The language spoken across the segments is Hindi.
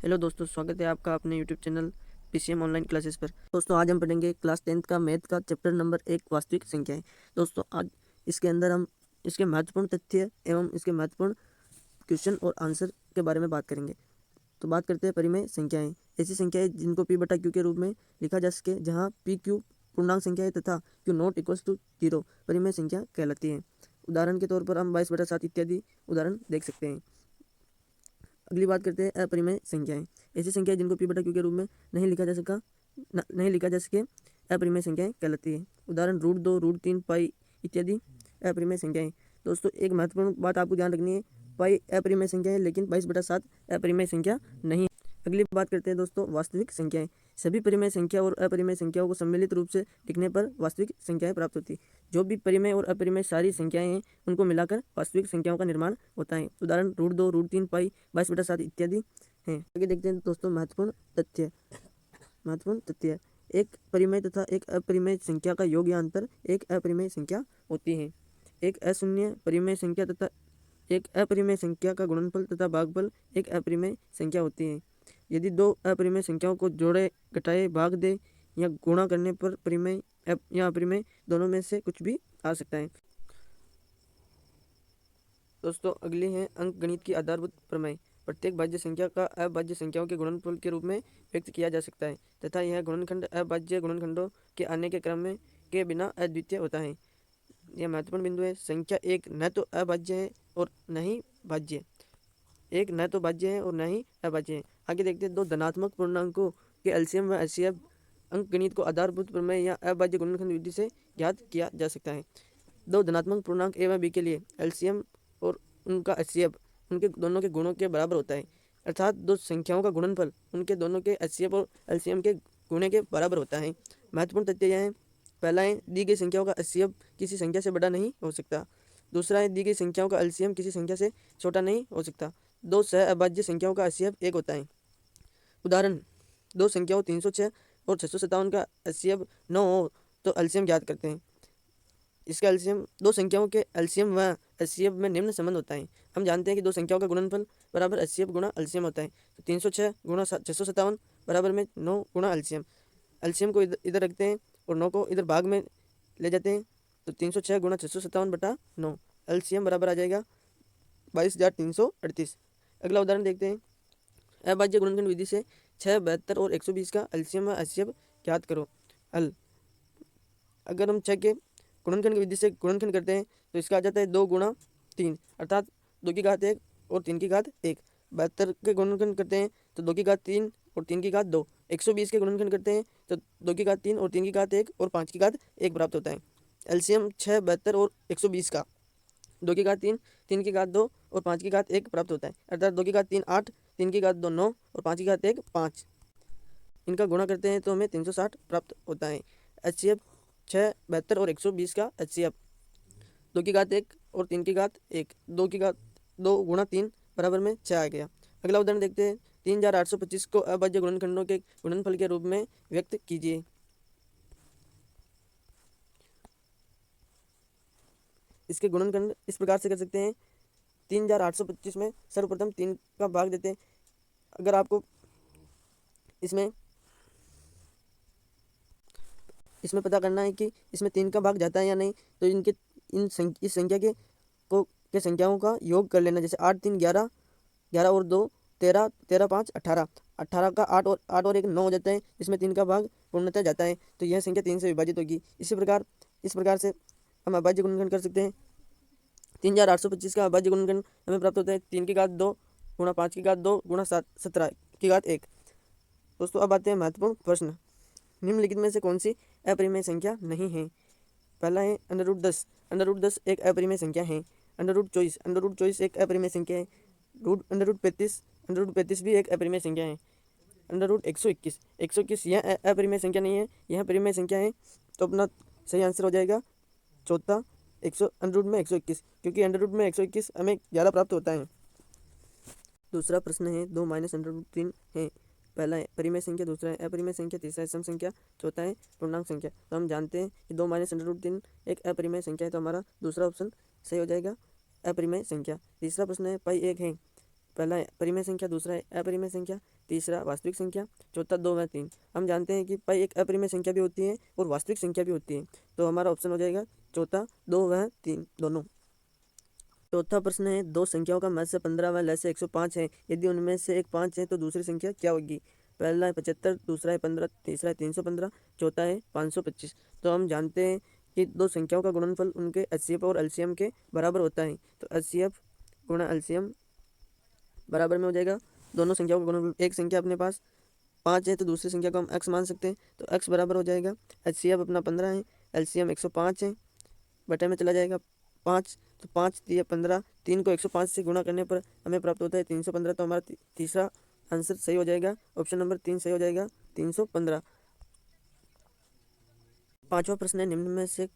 हेलो दोस्तों, स्वागत है आपका अपने YouTube channel PCM online classes पर। दोस्तों आज हम पढ़ेंगे क्लास 10th का मैथ का चैप्टर नंबर 1 वास्तविक संख्याएं। दोस्तों आज इसके अंदर हम इसके महत्वपूर्ण तथ्य एवं इसके महत्वपूर्ण क्वेश्चन और आंसर के बारे में बात करेंगे। तो बात करते हैं परिमेय संख्याएं। ऐसी संख्याएं जिनको पी बटा क्यू के रूप में लिखा जा सके, जहाँ पी क्यू पूर्णांक संख्या है तथा क्यू नॉट इक्वल्स टू 0 परिमेय संख्या कहलाती है। उदाहरण के तौर पर हम 22/7 इत्यादि उदाहरण देख सकते हैं। अगली बात करते हैं अपरिमेय संख्याएं। ऐसी संख्याएं जिनको पी बटा क्यू के रूप में नहीं लिखा जा सके अपरिमेय संख्याएं कहलाती है। उदाहरण √2, √3, पाई इत्यादि अपरिमेय संख्याएं। दोस्तों एक महत्वपूर्ण बात आपको ध्यान रखनी है, पाई अपरिमेय संख्या है लेकिन 22/7 अपरिमेय संख्या नहीं है। अगली बात करते हैं दोस्तों वास्तविक संख्याएं। सभी परिमेय संख्या और अपरिमेय संख्याओं को सम्मिलित रूप से लिखने पर वास्तविक संख्याएं प्राप्त होती है। जो भी परिमेय और अपरिमेय सारी संख्याएं हैं उनको मिलाकर वास्तविक संख्याओं का निर्माण होता है। उदाहरण √2, √3, पाई 22/7 इत्यादि हैं। आगे देखते हैं दोस्तों महत्वपूर्ण तथ्य। एक परिमेय तथा एक अपरिमेय संख्या का योग या अंतर एक अपरिमेय संख्या होती है। एक अशून्य परिमेय संख्या तथा एक अपरिमेय संख्या का गुणनफल तथा भागफल एक अपरिमेय संख्या होती है। यदि दो अपरिमेय संख्याओं को जोड़े, घटाए, भाग दे या गुणा करने पर परिमेय या अपरिमेय दोनों में से कुछ भी आ सकता है। दोस्तों अगली है अंकगणित की आधारभूत प्रमेय। प्रत्येक भाज्य संख्या का अभाज्य संख्याओं के गुणनफल के रूप में व्यक्त किया जा सकता है तथा यह गुणनखंड अभाज्य गुणनखंडों के आने के क्रम में के बिना अद्वितीय होता है। यह महत्वपूर्ण बिंदु है। संख्या एक न तो अभाज्य है और न ही भाज्य। एक न तो भाज्य है और न ही अभाज्य है। आगे देखते हैं दो धनात्मक पूर्णांकों के एलसीएम व एचसीएफ अंकगणित को आधारभूत प्रमेय या अभाज्य गुणनखंड विधि से ज्ञात किया जा सकता है। दो धनात्मक पूर्णांक ए व बी के लिए एलसीएम और उनका एचसीएफ उनके दोनों के गुणों के बराबर होता है, अर्थात दो संख्याओं का गुणनफल उनके दोनों के एचसीएफ और एलसीएम के गुणे के बराबर होता है। महत्वपूर्ण तथ्य यह है, पहला है दी गई संख्याओं का एचसीएफ किसी संख्या से बड़ा नहीं हो सकता। दूसरा है दी गई संख्याओं का एलसीएम किसी संख्या से छोटा नहीं हो सकता। दो सह अभाज्य संख्याओं का एचसीएफ 1 होता है। उदाहरण दो संख्याओं 306 और 657 का एचसीएफ 9 हो तो एलसीएम ज्ञात करते हैं। इसका एलसीएम दो संख्याओं के एलसीएम व एचसीएफ में निम्न संबंध होता है। हम जानते हैं कि दो संख्याओं का गुणनफल बराबर एचसीएफ गुणा एलसीएम होता है। तो 306 गुणा 657 बराबर में 9 गुणा एलसीएम। एलसीएम को इधर रखते हैं और 9 को इधर भाग में ले जाते हैं, तो 306 गुणा 657/9 एलसीएम बराबर आ जाएगा 22,338। अगला उदाहरण देखते हैं। अभाज्य गुणनखंड विधि से 6, 72 और 120 का एलसीएम व एचसीएफ ज्ञात करो। हल। अगर हम 6 के गुणनखंड की विधि से गुणनखंड करते हैं तो इसका आ जाता है 2 गुणा 3 अर्थात 2 की घात 1 और 3 की घात 1। 72 के गुणनखंड करते हैं तो 2 की घात 3 और 3 की घात 2। 120 के गुणनखंड करते हैं तो 2 की घात 3 और 3 की घात 1 और 5 की घात 1 प्राप्त होता है। एलसीएम 6, 72 और 120 का 2 की घात 3, 3 की घात 2 और 5 की घात 1 प्राप्त होता है, अर्थात 2 की घात 3 8, 3 की घात 2 9 और 5 की घात 1 5। इनका गुणा करते हैं तो हमें 360 प्राप्त होता है। एचसीएफ 6, 72 और 120 का एचसीएफ 2 की घात 1 और 3 की घात 1, 2 की घात 2 गुणा 3 बराबर में 6 आ गया। अगला उदाहरण देखते हैं। 3825 को अभाज्य गुणनखंडों के गुणनफल के रूप में व्यक्त कीजिए। इसके गुणनखंड इस प्रकार से कर सकते हैं। 3825 में सर्वप्रथम 3 का भाग देते हैं। अगर आपको इसमें पता करना है कि इसमें 3 का भाग जाता है या नहीं, तो इस संख्या के संख्याओं का योग कर लेना। जैसे 8 3 11, 11 और 2 13, 13 5 18, 18 का 8 और 1 9 हो जाता है, जिसमें 3 का भाग पूर्णतः जाता है, तो यह संख्या 3 से विभाजित होगी। इस प्रकार से हम अभाज्य गुणनखंड कर सकते हैं। 3825 का अभाज्य गुणनखंड हमें प्राप्त होता है 3 की घात 2 गुणा 5 की घात 2 गुणा 17 की घात 1। दोस्तों अब आते हैं महत्वपूर्ण प्रश्न। निम्नलिखित में से कौन सी अपरिमेय संख्या नहीं है? पहला है √10। √10 एक अपरिमेय संख्या है। √24 एक अपरिमेय संख्या है। √35 भी एक अपरिमेय संख्या है। √121 यह अपरिमेय संख्या नहीं है, यह परिमेय संख्या है। तो अपना सही आंसर हो जाएगा चौथा √121, क्योंकि √121 हमें 11 प्राप्त होता है। दूसरा प्रश्न है 2 - √3 है। पहला है परिमेय संख्या, दूसरा है अपरिमेय संख्या, तीसरा है सम संख्या, चौथा है पूर्णांक संख्या। तो हम जानते हैं कि 2 - √3 एक अपरिमेय संख्या है, तो हमारा दूसरा ऑप्शन सही हो जाएगा, अपरिमेय संख्या। तीसरा प्रश्न है पाई 1 है। पहला है परिमेय संख्या, दूसरा है अपरिमेय संख्या, तीसरा वास्तविक संख्या, चौथा 2 व 3। हम जानते हैं कि पाई एक अपरिमेय संख्या भी होती है और वास्तविक संख्या भी होती है, तो हमारा ऑप्शन हो जाएगा चौथा 2 व 3 दोनों। चौथा प्रश्न है, दो संख्याओं का मध्य 15 व लय से 105 है, यदि उनमें से एक 5 है तो दूसरी संख्या क्या होगी? पहला है 75, दूसरा है 15, तीसरा है 315, चौथा है 525। तो हम जानते हैं कि दो संख्याओं का गुणनफल उनके एचसीएफ और एलसीएम के बराबर होता है, तो एचसीएफ गुणा एलसीएम बराबर में हो जाएगा दोनों संख्याओं का गुणनफल। एक संख्या अपने पास 5 है तो दूसरी संख्या को हम x मान सकते हैं, तो x बराबर हो जाएगा एचसीएफ अपना 15 है, एलसीएम 105 है, बटे में चला जाएगा 5, तो 5 दिए 15, 3 को 105 से गुणा करने पर हमें प्राप्त होता है 315। तो हमारा तीसरा आंसर सही हो जाएगा, ऑप्शन नंबर 3 सही हो जाएगा, 315। पांचवा प्रश्न है, निम्न में से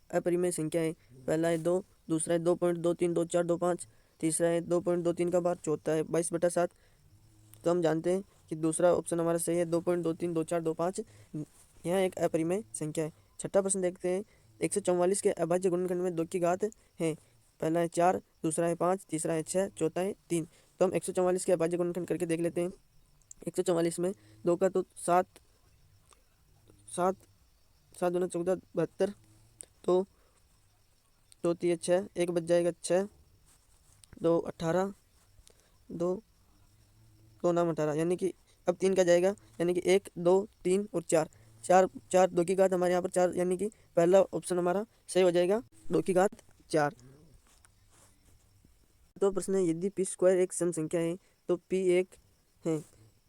अपरिमेय संख्या है। पहला है 2, दूसरा है 2.232425, तीसरा है 2.23 का बार, चौथा है 22/7। तो हम जानते हैं कि दूसरा ऑप्शन हमारा सही है, 2.232425 यह एक अपरिमेय संख्या है। छठा प्रश्न देखते हैं, 144 के अभाज्य गुणनखंड में 2 की घात है। पहला है 4, दूसरा है 5, तीसरा है 6, चौथा है 3। तो हम 144 के अभाज्य गुणनखंड करके देख लेते हैं। 144 में 2 का तो 7, 7 7 दूना 14, 72, तो 2 3 6, 1 बच जाएगा 6, 2 18, 2 2 नाम 18, यानी कि अब 3 का जाएगा, यानी कि 1 2 3 और 4, 4 4 2 की घात हमारे यहाँ पर 4, यानी कि पहला ऑप्शन हमारा सही हो जाएगा 2 की घात 4। तो प्रश्न है, यदि पी स्क्वायर एक सम संख्या है तो पी एक है।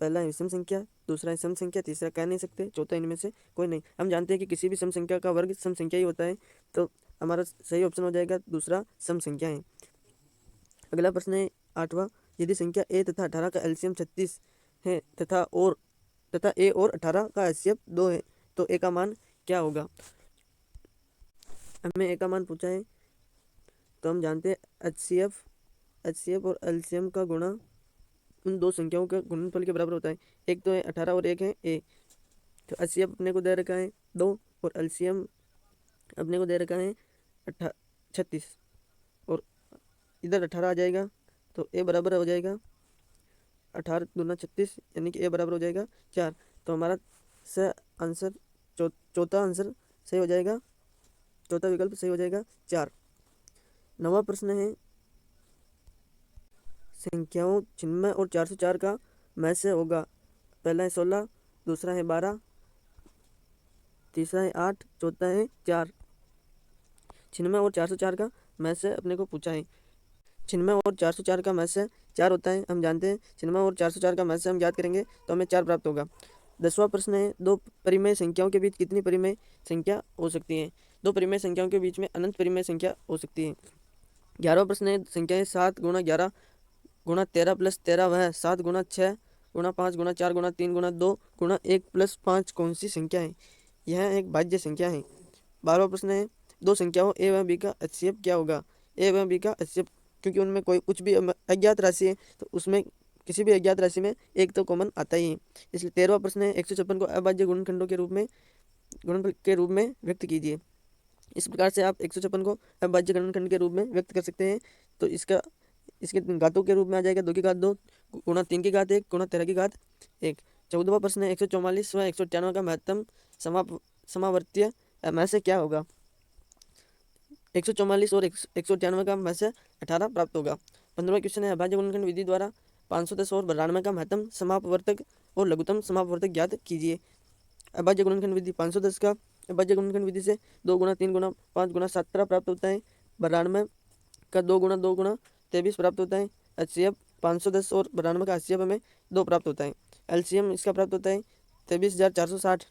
पहला है विषम संख्या, दूसरा है सम संख्या, तीसरा कह नहीं सकते, चौथा इनमें से कोई नहीं। हम जानते हैं कि किसी भी सम संख्या का वर्ग सम संख्या ही होता है, तो हमारा सही ऑप्शन हो जाएगा दूसरा सम संख्या है। अगला प्रश्न है 8वां, यदि संख्या ए तथा 18 का एलसीएम 36 है तथा ए और 18 का एचसीएफ 2 है, तो ए का मान क्या होगा? हमें ए का मान पूछा है, तो हम जानते हैं एचसीएफ और एलसीएम का गुणा उन दो संख्याओं के गुणनफल के बराबर होता है। एक तो है 18 और एक है ए। तो एचसीएफ अपने को दे रखा है 2 और एलसीएम अपने को दे रखा है 36, और इधर 18 आ जाएगा, तो ए बराबर हो जाएगा 18 दूना 36, यानी कि ए बराबर हो जाएगा 4। तो हमारा आंसर चौथा आंसर सही हो जाएगा, चौथा विकल्प सही हो जाएगा 4। 9वां प्रश्न है, संख्याओं चिन्मय और 404 का में से होगा। पहला है 16, दूसरा है 12, तीसरा है 8, चौथा है 4। चिन्मय और 404 का में से अपने को पूछा है। चिन्मय और 404 का में से 4 होता है, हम जानते हैं। चिन्मय और 404 का में से हम याद करेंगे तो हमें 4 प्राप्त होगा। 10वां प्रश्न है, दो परिमेय संख्याओं के बीच कितनी परिमेय संख्या हो सकती है? दो परिमेय संख्याओं के बीच में अनंत परिमेय संख्या हो सकती है। 11वां प्रश्न है, संख्याएं 7 गुणा 11 गुणा 13 प्लस 13 वह 7 गुणा 6 गुणा 5 गुणा 4 गुणा 3 गुणा 2 गुणा 1 प्लस 5 कौन सी संख्या है? यह एक भाज्य संख्या है। 12वां प्रश्न है, दो संख्याओं ए व बी का एचसीएफ क्या होगा? ए व बी का एचसीएफ, क्योंकि उनमें कोई कुछ भी अज्ञात राशि है, तो उसमें किसी भी अज्ञात राशि में एक तो कॉमन आता ही है। इसलिए 13वां प्रश्न है, 156 को अभाज्य गुणनखंडों के रूप में गुणनफल के रूप में व्यक्त कीजिए। इस प्रकार से आप 156 को अभाज्य गुणनखंड के रूप में व्यक्त कर सकते हैं। तो इसके घातों के रूप में आ जाएगा 2 की घात 2 गुणा 3 की घात 1 गुणा 13 की घात 1। 14वां प्रश्न है, 144 व 198 का महत्तम समावर्तीय में से क्या होगा? 144 और 198 का में से 18 प्राप्त होगा। 15वां क्वेश्चन है, अभाज्य गुणनखंड विधि द्वारा 510 और 92 का महत्तम समापवर्तक और लघुत्तम समापवर्तक ज्ञात कीजिए। अभाज्य गुणनखंड विधि 510 का अभाज्य गुणनखंड विधि से 2 गुणा 3 गुणा 5 गुणा 17 प्राप्त होता है। 92 का 2 गुणा 2 गुणा 23 प्राप्त होता है। एचसीएफ 510 और 92 का एचसीएफ हमें 2 प्राप्त होता है। एलसीएम इसका प्राप्त होता है 23,460।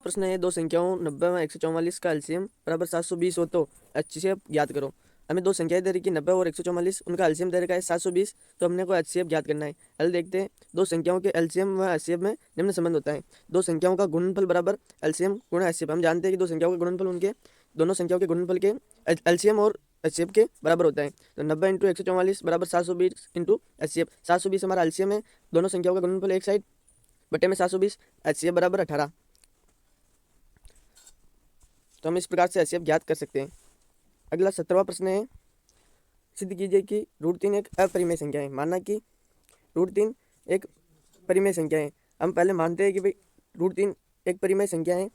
प्रश्न है, दो संख्याओं 90 व 144 का एलसीएम बराबर 720 हो तो एचसीएफ ज्ञात करो। हमें दो संख्याएं दे रही 90 और 144, उनका एलसीएम दे रखा है 720, तो हमने को एचसीएफ ज्ञात करना है। हल देखते हैं, दो संख्याओं के एलसीएम व एचसीएफ में निम्न संबंध होता है। दो संख्याओं का गुणनफल बराबर एलसीएम गुणा एचसीएफ। हम जानते हैं कि दो संख्याओं का गुणनफल उनके दोनों संख्याओं के गुणनफल के एलसीएम और एचसीएफ के बराबर होता है। तो 90 इंटू 144 बराबर 720 इंटू एचसीएफ। 720 हमारा एलसीएम है, दोनों संख्याओं का गुणनफल एक साइड, बटे में 720, एचसीएफ बराबर 18। तो हम इस प्रकार से एचसीएफ ज्ञात कर सकते हैं। अगला 17वां प्रश्न है, सिद्ध कीजिए कि √3 एक अपरिमेय संख्या है। माना कि √3 एक परिमेय संख्या है। हम पहले मानते हैं कि भाई √3 एक परिमेय संख्या है।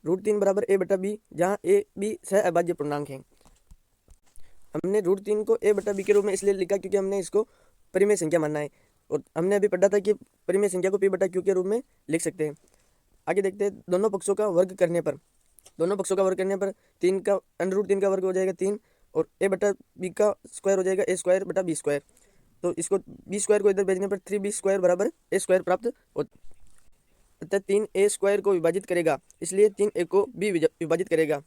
√3 बराबर a बटा b, जहाँ a b सहअभाज्य पूर्णांक है। हमने √3 को a बटा b के रूप में इसलिए लिखा क्योंकि हमने इसको परिमेय संख्या मानना है, और हमने अभी पढ़ा था कि परिमेय संख्या को p बटा q के रूप में लिख सकते हैं। आगे देखते हैं, दोनों पक्षों का वर्ग करने पर 3 का √3 का वर्ग हो जाएगा 3, और a बटा b का स्क्वायर हो जाएगा a स्क्वायर बटा b स्क्वायर। तो इसको b स्क्वायर को इधर भेजने पर 3b स्क्वायर बराबर a स्क्वायर प्राप्त होता है। अतः 3a स्क्वायर को विभाजित करेगा, इसलिए 3a को b विभाजित करेगा।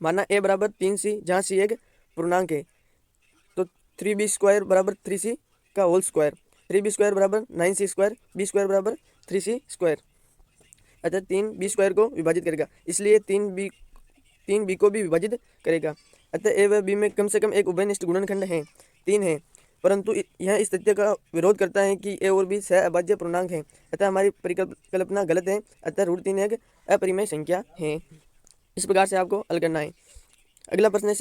माना a बराबर 3c, जहाँ c एक पूर्णांक है, तो 3b स्क्वायर बराबर 3c का होल स्क्वायर, 3b स्क्वायर बराबर 9c स्क्वायर, b स्क्वायर बराबर 3c स्क्वायर। अतः 3b स्क्वायर को विभाजित करेगा, इसलिए 3b को भी विभाजित करेगा। अतः a व b में कम से कम एक उभयनिष्ठ गुणनखंड है 3 है, परंतु यह इस तथ्य का विरोध करता है कि a और b सहअभाज्य पूर्णांक हैं। अतः हमारी परिकल्पना गलत है। अतः √3 एक अपरिमेय संख्या है। इस प्रकार से आपको हल करना है। अगला प्रश्न है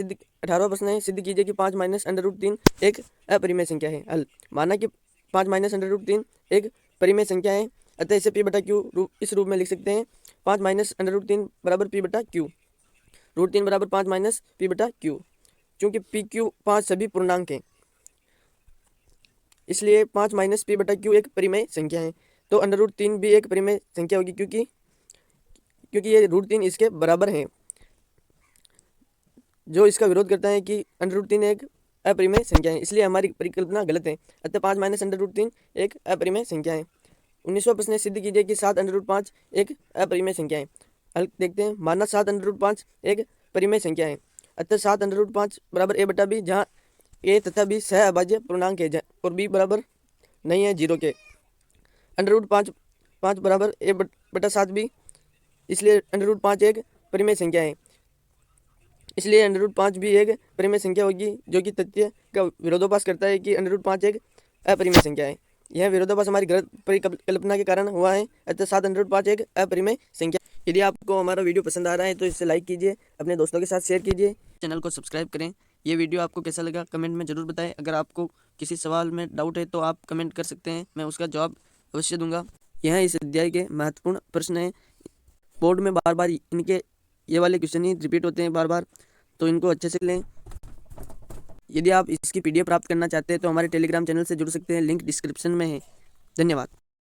18वां प्रश्न है, सिद्ध कीजिए कि 5 माइनस √3 एक अपरिमेय संख्या है। हल, माना कि 5 माइनस √3 एक परिमेय संख्या है, अतः इसे p बटा q इस रूप में लिख सकते हैं। 5 माइनस √3 बराबर p बटा q, √3 बराबर 5 माइनस p बटा q। चूँकि p q 5 सभी पूर्णांक हैं, इसलिए 5 माइनस p बटा q एक परिमेय संख्या है। तो √3 भी एक परिमेय संख्या होगी, क्योंकि ये √3 इसके बराबर है, जो इसका विरोध करता है कि √3 एक अपरिमेय संख्या है, इसलिए हमारी परिकल्पना गलत है। अतः 5 माइनस √3 एक अपरिमेय संख्या है। 19वां प्रश्न है, सिद्ध कीजिए कि 7 √5 एक अपरिमेय संख्या है। हल देखते हैं, माना 7 √5 एक परिमेय संख्या है, अतः 7 √5 बराबर a बटा b, जहाँ a तथा b सहअभाज्य पूर्णांक है और b बराबर नहीं है 0 के। √5 बराबर a बटा 7b, इसलिए √5 एक परिमेय संख्या है, इसलिए √5 भी एक परिमेय संख्या होगी, जो कि तथ्य का विरोधाभास करता है कि √5 एक अपरिमेय संख्या है। यह विरोधाभास हमारी गलत परिकल्पना के कारण हुआ है। अतः 7 √5 एक अपरिमेय संख्या। यदि आपको हमारा वीडियो पसंद आ रहा है तो इसे लाइक कीजिए, अपने दोस्तों के साथ शेयर कीजिए, चैनल को सब्सक्राइब करें। ये वीडियो आपको कैसा लगा कमेंट में ज़रूर बताएं। अगर आपको किसी सवाल में डाउट है तो आप कमेंट कर सकते हैं, मैं उसका जवाब अवश्य दूंगा। यह इस अध्याय के महत्वपूर्ण प्रश्न हैं। बोर्ड में बार बार इनके ये वाले क्वेश्चन ही रिपीट होते हैं बार बार, तो इनको अच्छे से लें। यदि आप इसकी PDF प्राप्त करना चाहते हैं तो हमारे टेलीग्राम चैनल से जुड़ सकते हैं, लिंक डिस्क्रिप्शन में है। धन्यवाद।